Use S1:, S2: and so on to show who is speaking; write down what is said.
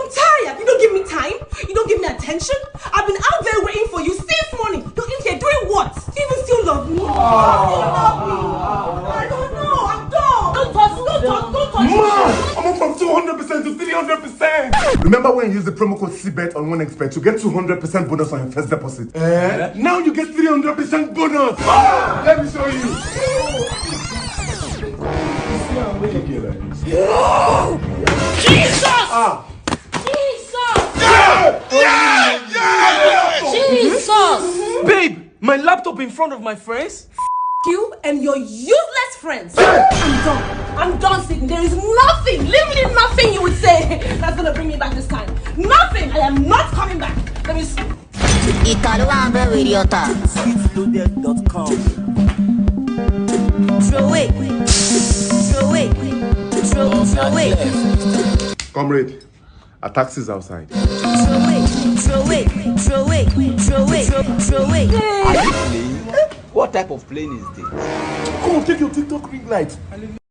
S1: I'm tired. You don't give me time. You don't give me attention. I've been out there waiting for you since morning. You're in here doing what? Do you even still love me? I don't know. I'm done. Don't touch.
S2: Man, I'm up from 200% to 300%. Remember when you use the promo code CBET on OneXpert to get 200% bonus on your first deposit? Now you get 300% bonus. Let me show you.
S3: Jesus! Jesus! Babe, my laptop in front of my friends?
S1: You and your useless friends. I'm done, Sydney. There is nothing, literally nothing you would say that's gonna bring me back this time. Nothing. I am not coming back. Let me see.
S4: Sydneytalker.com. Throw it.
S2: Comrade, a taxi's outside.
S4: Throw it.
S5: What type of plane is this?
S2: Come on, take your TikTok ring light.